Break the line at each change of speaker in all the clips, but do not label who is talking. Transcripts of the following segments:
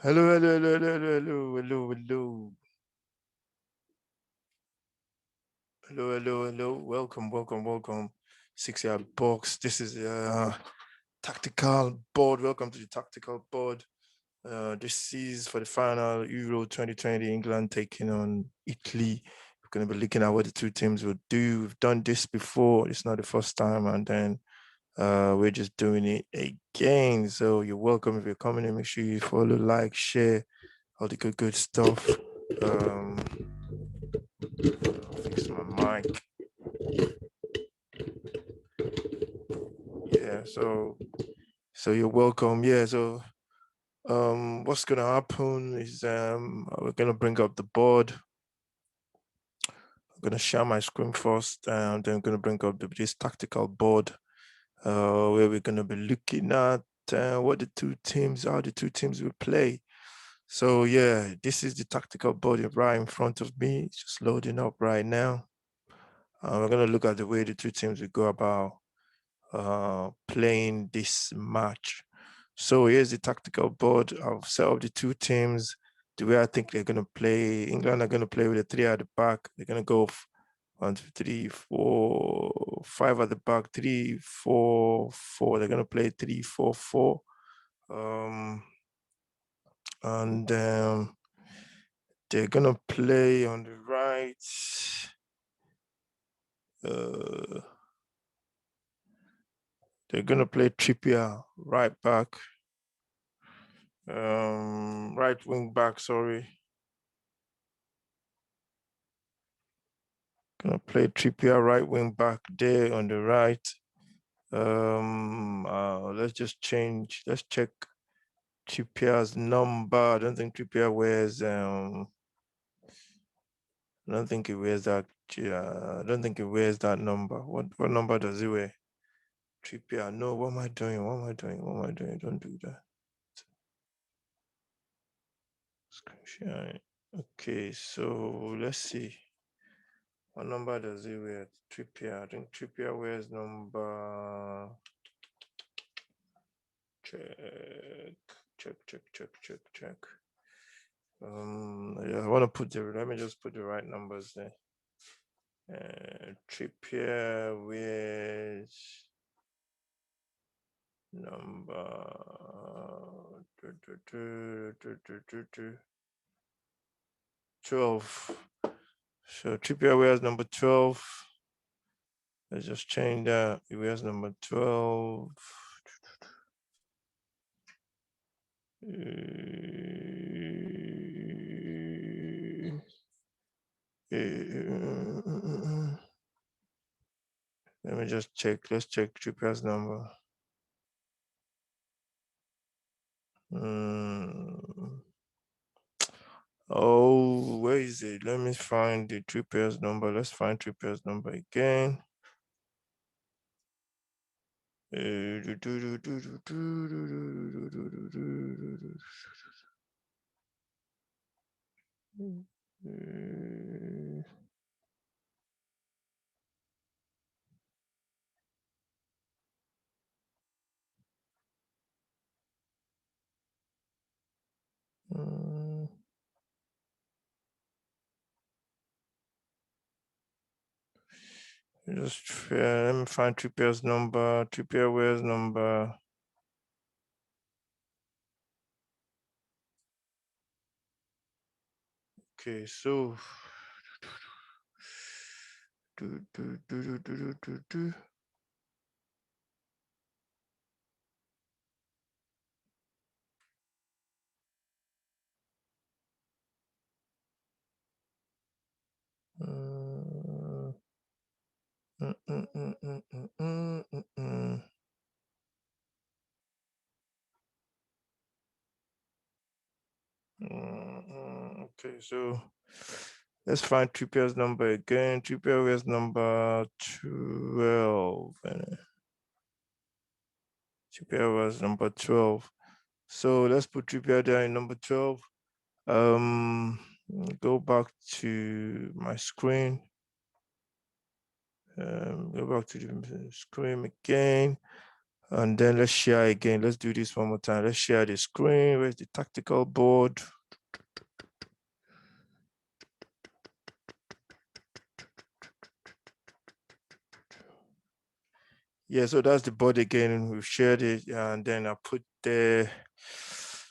Hello, hello, hello, hello, hello, hello, hello, hello. Hello, hello, hello. Welcome, welcome, welcome. 6 yard box. This is tactical board. Welcome to the tactical board. This is for the final Euro 2020, England taking on Italy. We're going to be looking at what the two teams will do. We've done this before. It's not the first time, and then we're just doing it again. So you're welcome if you're coming in. Make sure you follow, like, share, all the good stuff. Fix my mic. Yeah, so you're welcome. Yeah, so what's gonna happen is we're gonna bring up the board. I'm gonna share my screen first, and then I'm gonna bring up this tactical board where we're gonna be looking at what the two teams how the two teams will play. So yeah, this is the tactical board right in front of me. It's just loading up right now. We're gonna look at the way the two teams will go about playing this match. So here's the tactical board. I've set up the two teams the way I think they're going to play. England are going to play with a three at the back. They're going to go 1, 2, 3, 4, 5 at the back, 3, 4, 4. They're going to play 3, 4, 4. And they're going to play on the right. They're going to play Trippier right back. Right wing back, sorry. Gonna play Trippier right wing back there on the right. Let's just change. Let's check Trippier's number. I don't think Trippier wears. I don't think he wears that. I don't think he wears that number. What number does he wear? Trippier. No. What am I doing? What am I doing? What am I doing? Don't do that. Screen share. Okay, so let's see. What number does he wear? Trippier. I think Trippier wears number. Check. I want to let me just put the right numbers there. Trippier with number 12. So Trippier wears number 12. Let's just change that. He wears number 12. Let me just check. Let's check Trippier's number. Oh, where is it? Let me find the Trippier's number. Let's find Trippier's number again. Just let me find Trippier's number. Trippier wears number. Okay, so okay, so let's find Trippier's number again. Trippier wears number 12. Trippier was number 12. So let's put Trippier there in number 12. Go back to my screen. Go back to the screen again. And then let's share again. Let's do this one more time. Let's share the screen. Where's the tactical board? Yeah, so that's the board again. We've shared it, and then I put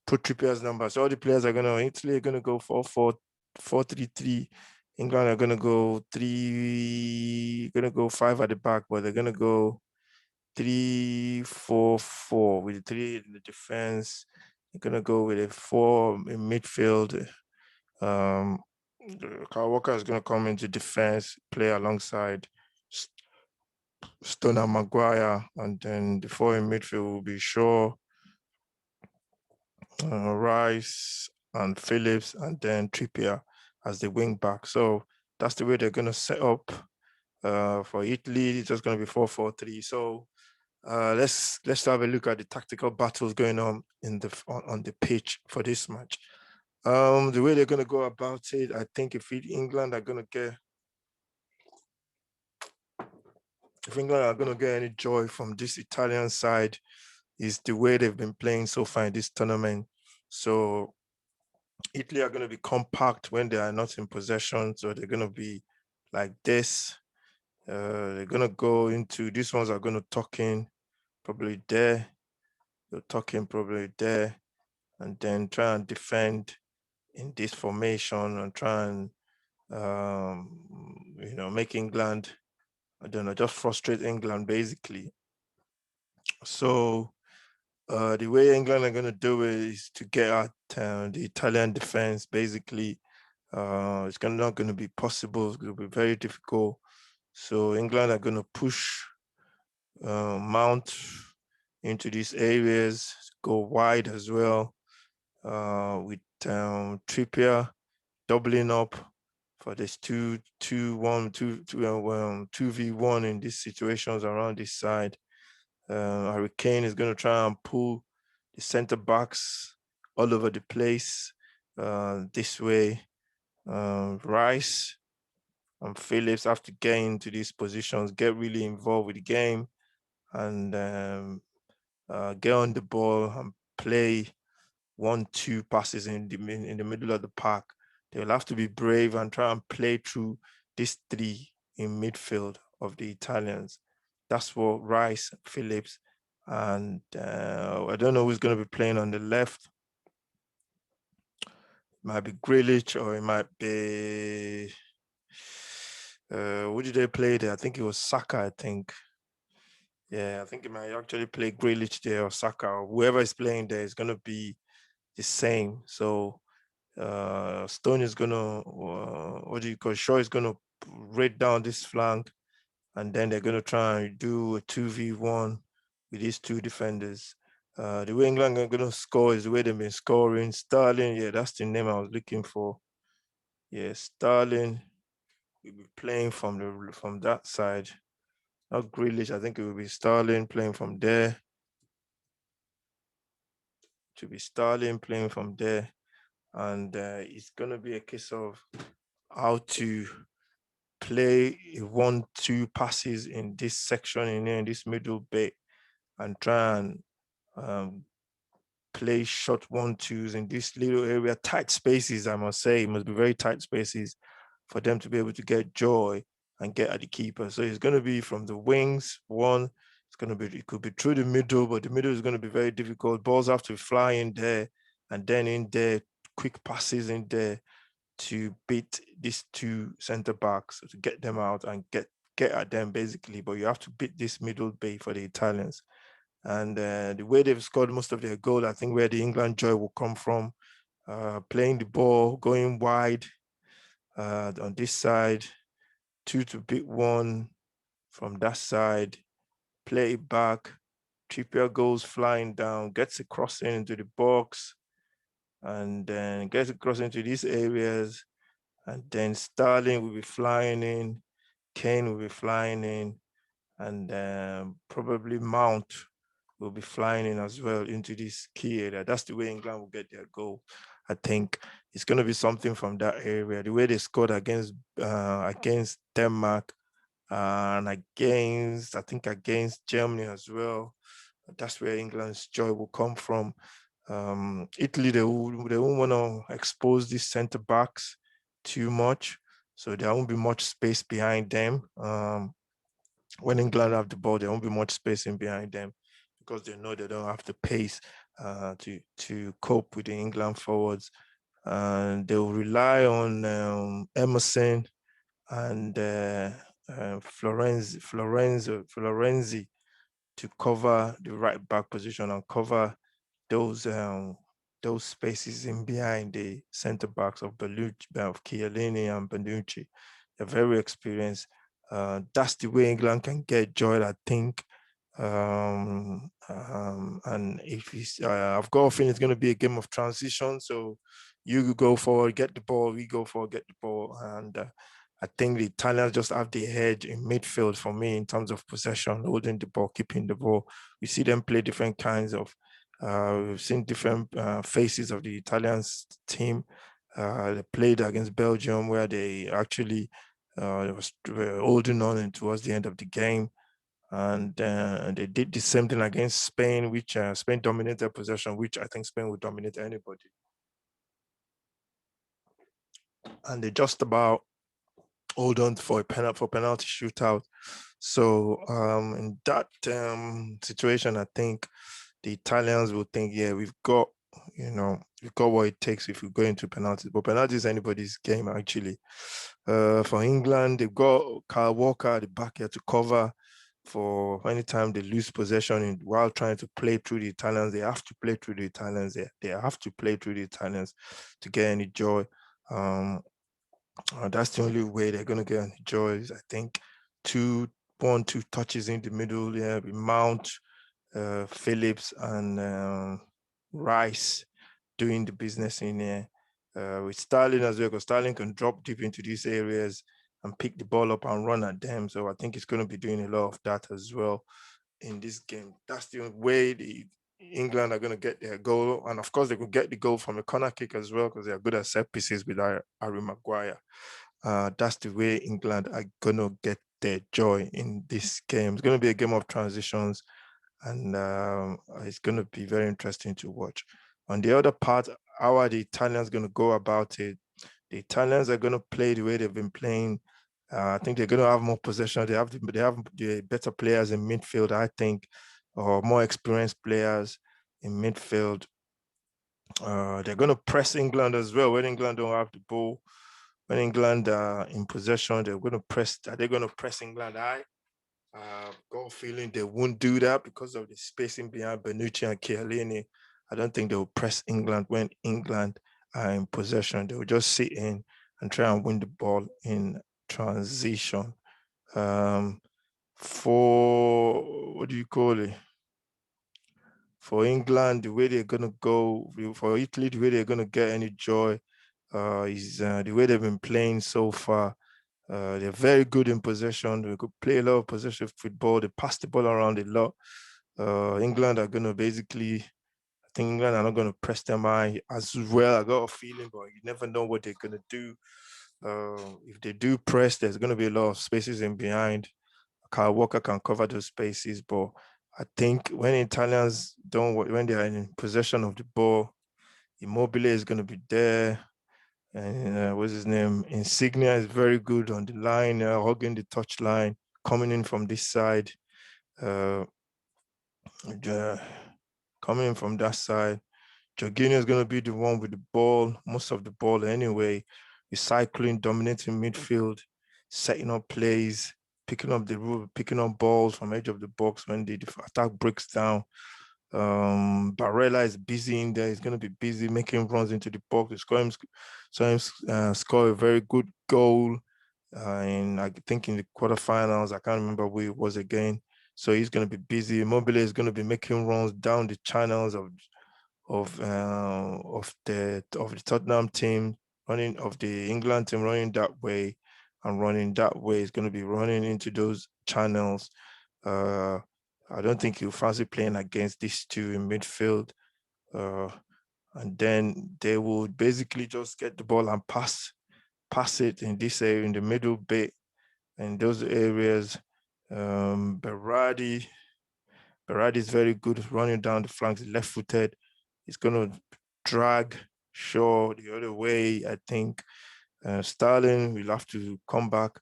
Trippier's number. So all the players are gonna Italy are gonna go 4-4-4-3-3. England are gonna go five at the back, but they're gonna go 3-4-4 with the three in the defense. They're gonna go with a 4 in midfield. Kyle Walker is gonna come into defense, play alongside Stoner Maguire, and then the 4 in midfield will be Shaw, Rice, and Phillips, and then Trippier as the wing back. So that's the way they're gonna set up. For Italy, it's just gonna be 4-4-3. So let's have a look at the tactical battles going on on the pitch for this match. The way they're gonna go about it, I think if England are gonna get any joy from this Italian side, is the way they've been playing so far in this tournament. So Italy are going to be compact when they are not in possession. So they're going to be like this. They're going to go into, these ones are going to tuck in probably there. They'll tuck in probably there. And then try and defend in this formation and try and, make England, I don't know, just frustrate England basically. So the way England are going to do it is to get at the Italian defense. Basically, it's not going to be possible. It's going to be very difficult. So England are going to push Mount into these areas, go wide as well, with Trippier doubling up for this 2v1 in these situations around this side. Harry Kane is going to try and pull the center backs all over the place this way. Rice and Phillips have to get into these positions, get really involved with the game, and get on the ball and play 1-2 passes in the middle of the park. They'll have to be brave and try and play through these 3 in midfield of the Italians. That's what Rice, Phillips, and I don't know who's going to be playing on the left. It might be Grealish or it might be who did they play there? I think it was Saka, I think. Yeah, I think it might actually play Grealish there or Saka, or whoever is playing there is going to be the same. So Stone is gonna Shaw is gonna raid down this flank, and then they're gonna try and do a 2v1 with these 2 defenders. The way England are gonna score is the way they've been scoring. Sterling, yeah, that's the name I was looking for. Yeah, Sterling will be playing from that side. Not Grealish, I think it will be Sterling playing from there. To be Sterling playing from there. And it's gonna be a case of how to play 1-2 passes in this section in this middle bit, and try and play short 1-2s in this little area, tight spaces. I must say, it must be very tight spaces for them to be able to get joy and get at the keeper. So it's going to be from the wings. It could be through the middle, but the middle is going to be very difficult. Balls have to fly in there, and then in there, quick passes in there to beat these 2 center backs, to get them out and get at them basically. But you have to beat this middle bay for the Italians. And the way they've scored most of their goal, I think where the England joy will come from, playing the ball, going wide on this side, 2 to beat 1 from that side, play it back. Trippier goes flying down, gets a crossing into the box, and then gets across into these areas. And then Sterling will be flying in, Kane will be flying in, and probably Mount will be flying in as well into this key area. That's the way England will get their goal. I think it's going to be something from that area. The way they scored against Denmark and against Germany as well. That's where England's joy will come from. Italy, they won't want to expose these centre backs too much, so there won't be much space behind them. When England have the ball, there won't be much space in behind them because they know they don't have the pace to cope with the England forwards, and they will rely on Emerson and Florenzi to cover the right back position and cover those spaces in behind the centre backs of Chiellini and Bonucci. They're very experienced. That's the way England can get joy, I think. And if he's, I've got a feeling it's going to be a game of transition. So you go forward, get the ball, we go forward, get the ball, and I think the Italians just have the edge in midfield for me in terms of possession, holding the ball, keeping the ball. We see them play different kinds of. We've seen different faces of the Italian team. They played against Belgium, where they actually were holding on and towards the end of the game. And they did the same thing against Spain, which Spain dominated possession, which I think Spain would dominate anybody. And they just about hold on for penalty shootout. So in that situation, I think the Italians will think, yeah, we've got what it takes if we go into penalties. But penalties is anybody's game, actually. For England, they've got Kyle Walker at the back here to cover for any time they lose possession while trying to play through the Italians. They have to play through the Italians. They have to play through the Italians to get any joy. That's the only way they're going to get any joy. I think 2 touches in the middle. Yeah, we Mount, Phillips, and Rice doing the business in there. With Sterling as well, because Sterling can drop deep into these areas and pick the ball up and run at them. So I think it's going to be doing a lot of that as well in this game. That's the way the England are going to get their goal. And of course, they could get the goal from a corner kick as well because they are good at set pieces with Harry Maguire. That's the way England are going to get their joy in this game. It's going to be a game of transitions, and it's going to be very interesting to watch. On the other part, how are the Italians going to go about it? The Italians are going to play the way they've been playing. I think they're going to have more possession. They have the better players in midfield, I think, or more experienced players in midfield. They're going to press England as well when England don't have the ball. When England are in possession, they're going to press. Are they going to press England high? Got a feeling they won't do that because of the spacing behind Bonucci and Chiellini. I don't think they will press England when England are in possession. They will just sit in and try and win the ball in transition. For what do you call it? For England, the way they're gonna go, for Italy, the way they're gonna get any joy is the way they've been playing so far. They're very good in possession. They could play a lot of possession football. They pass the ball around a lot. England are going to basically, I think England are not going to press them high as well. I got a feeling, but you never know what they're going to do. If they do press, there's going to be a lot of spaces in behind. Kyle Walker can cover those spaces, but I think when Italians when they are in possession of the ball, Immobile is going to be there. And what's his name? Insignia is very good on the line, hugging the touch line, coming in from this side, uh, coming in from that side. Jorginho is going to be the one with the ball, most of the ball anyway, recycling, dominating midfield, setting up plays, picking up balls from edge of the box when the attack breaks down. Barella is busy in there. He's going to be busy making runs into the box. Score a very good goal. And I think in the quarterfinals, I can't remember who it was again. So he's going to be busy. Immobile is going to be making runs down the channels of the Tottenham team, running of the England team, running that way and running that way. Is going to be running into those channels. I don't think he'll fancy playing against these two in midfield. And then they will basically just get the ball and pass it in this area, in the middle bit, in those areas. Berardi Berardi is very good running down the flanks, left-footed. He's going to drag Shaw the other way, I think. Sterling will have to come back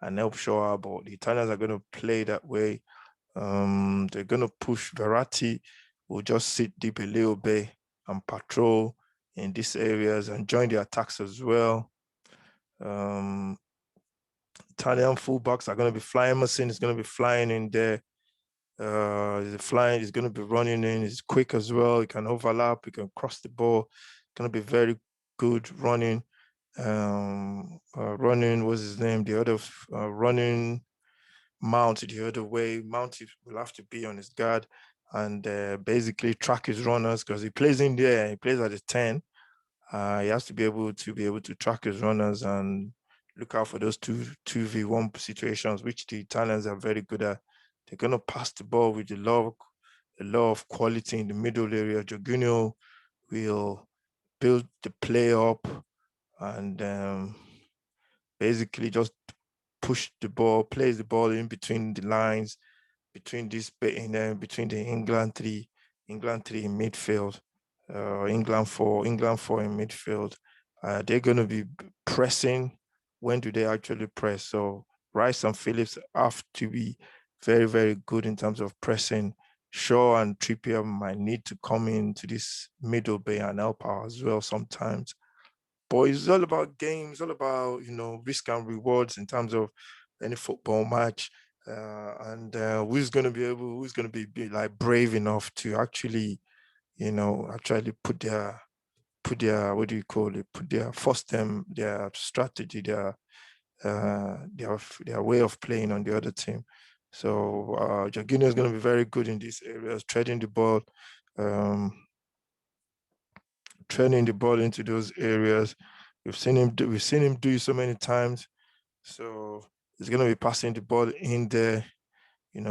and help Shaw out, but the Italians are going to play that way. They're going to push Verratti, will just sit deep a little bit and patrol in these areas and join the attacks as well. Italian fullbacks are going to be flying. Emerson is going to be flying in there. He's going to be running in. He's quick as well. He can overlap. He can cross the ball. Going to be very good running. Running, what's his name? The other running Mount the other way. Mount will have to be on his guard and basically track his runners because he plays in there. He plays at the 10. He has to be able to track his runners and look out for those 2v1 situations, which the Italians are very good at. They're going to pass the ball with a lot of quality in the middle area. Jorginho will build the play up and basically just push the ball, plays the ball in between the lines, between between the England three in midfield, England four in midfield. They're going to be pressing. When do they actually press? So Rice and Phillips have to be very, very good in terms of pressing. Shaw and Trippier might need to come into this middle bay and help out as well sometimes. But it's all about games, all about risk and rewards in terms of any football match. Who's going to be like brave enough to actually, actually put their what do you call it? Put their force them their strategy, their way of playing on the other team. So Jorginho is going to be very good in these areas, treading the ball, training the ball into those areas. We've seen him do it so many times. So he's going to be passing the ball in there,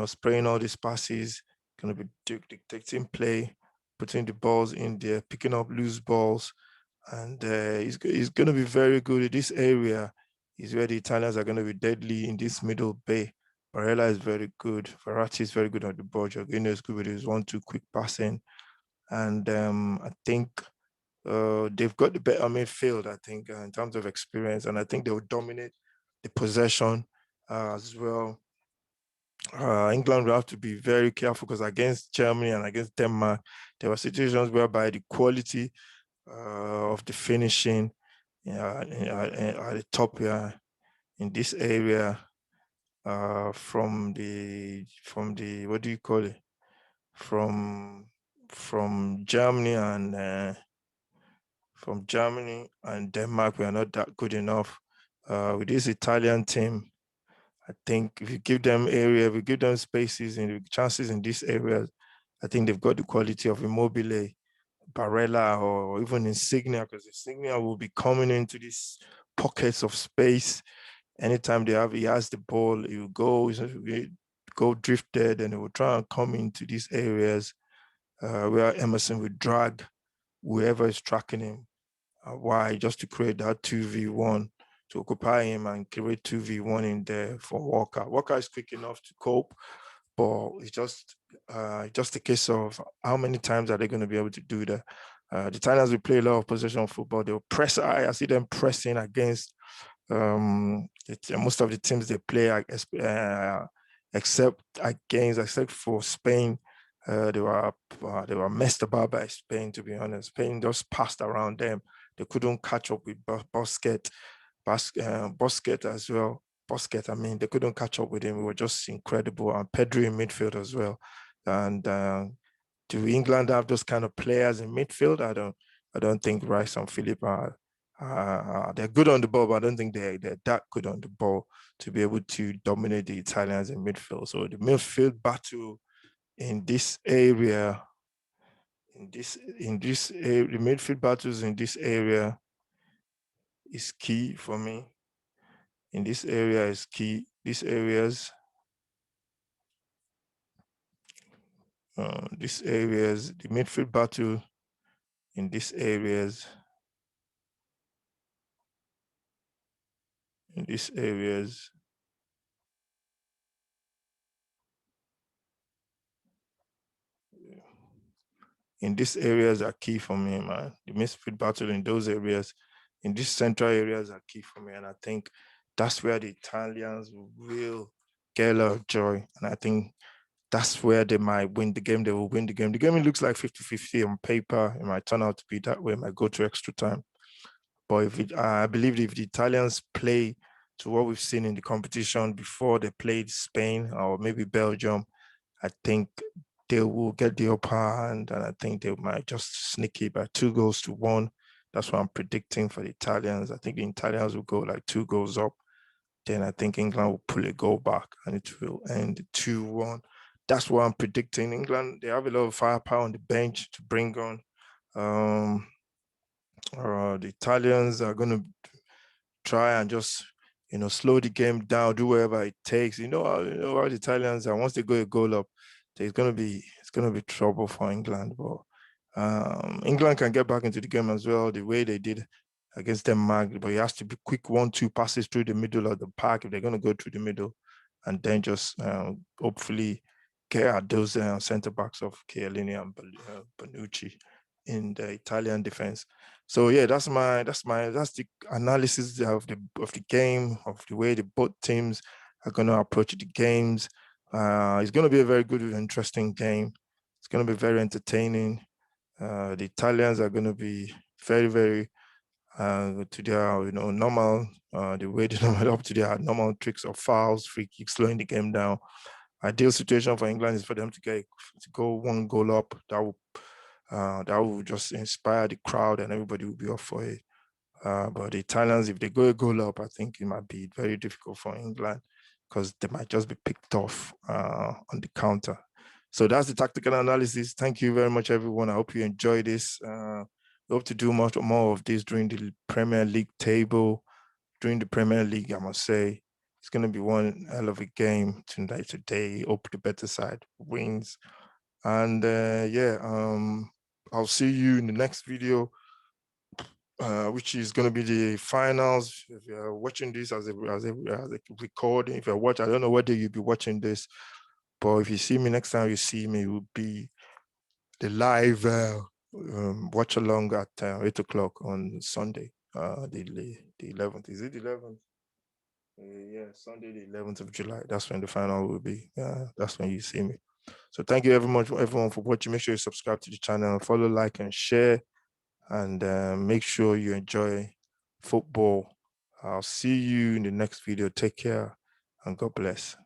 spraying all these passes, going to be dictating play, putting the balls in there, picking up loose balls. And he's going to be very good in this area. Is where the Italians are going to be deadly in this middle bay. Barella is very good. Verratti is very good on the ball. Jorginho is good with his 1-2 quick passing. And I think they've got the better midfield, I think, in terms of experience. And I think they will dominate the possession as well. England will have to be very careful because against Germany and against Denmark, there were situations whereby the quality of the finishing at the top in this area from the what do you call it from Germany and Denmark, we are not that good enough. With this Italian team, I think if you give them spaces and chances in these areas, I think they've got the quality of Immobile, Barella, or even Insignia, because Insignia will be coming into these pockets of space. Anytime he has the ball, he will go drifted and he will try and come into these areas where Emerson will drag whoever is tracking him wide just to create that 2v1 to occupy him and create 2v1 in there for Walker. Walker is quick enough to cope, but it's just a case of how many times are they going to be able to do that. The Italians will play a lot of possession football. They'll press high. I see them pressing against most of the teams they play, except for Spain. They were messed about by Spain, to be honest. Spain just passed around them. They couldn't catch up with Busquets as well. Busquets, I mean, they couldn't catch up with him. We were just incredible. And Pedri in midfield as well. And do England have those kind of players in midfield? I don't think Rice and Philip are. They're good on the ball, but I don't think they're that good on the ball to be able to dominate the Italians in midfield. So the midfield battle in this area, the midfield battles in this area is key for me. In this area is key. These areas, the midfield battle in these areas, in these areas are key for me, man. The midfield battle in those areas, in these central areas are key for me. And I think that's where the Italians will get a lot of joy. And I think that's where they might win the game. They will win the game. The game, it looks like 50-50 on paper. It might turn out to be that way. It might go to extra time. But I believe if the Italians play to what we've seen in the competition before they played Spain or maybe Belgium, I think they will get the upper hand, and I think they might just sneak it by 2-1. That's what I'm predicting for the Italians. I think the Italians will go like 2 goals up. Then I think England will pull a goal back and it will end 2-1. That's what I'm predicting. England, they have a lot of firepower on the bench to bring on. The Italians are going to try and just, slow the game down, do whatever it takes. You know how the Italians are. Once they go a goal up, it's gonna be trouble for England. But England can get back into the game as well, the way they did against Denmark. But it has to be quick 1-2 passes through the middle of the park if they're gonna go through the middle, and then just hopefully get at those centre backs of Chiellini and Bonucci in the Italian defense. So yeah, that's the analysis of the game, of the way the both teams are going to approach the games. It's going to be a very good, interesting game. It's going to be very entertaining. The Italians are going to be very, very to their normal the way they normal up to their normal tricks of fouls, free kicks, slowing the game down. Ideal situation for England is for them to go 1 goal up. That will just inspire the crowd and everybody will be up for it. But the Italians, if they go a goal up, I think it might be very difficult for England because they might just be picked off on the counter. So that's the tactical analysis. Thank you very much, everyone. I hope you enjoy this. We hope to do much more of this during the Premier League table. During the Premier League, I must say, it's going to be one hell of a game today. Hope the better side wins. And I'll see you in the next video, which is going to be the finals. If you're watching this as a recording, if you're watching, I don't know whether you'll be watching this, but if you see me next time, you see me, it will be the live watch along at 8 o'clock on Sunday, the 11th. Is it the 11th? Yeah, Sunday, the 11th of July. That's when the final will be. That's when you see me. So thank you very much, everyone, for watching. Make sure you subscribe to the channel, follow, like, and share, and make sure you enjoy football. I'll see you in the next video. Take care, and God bless.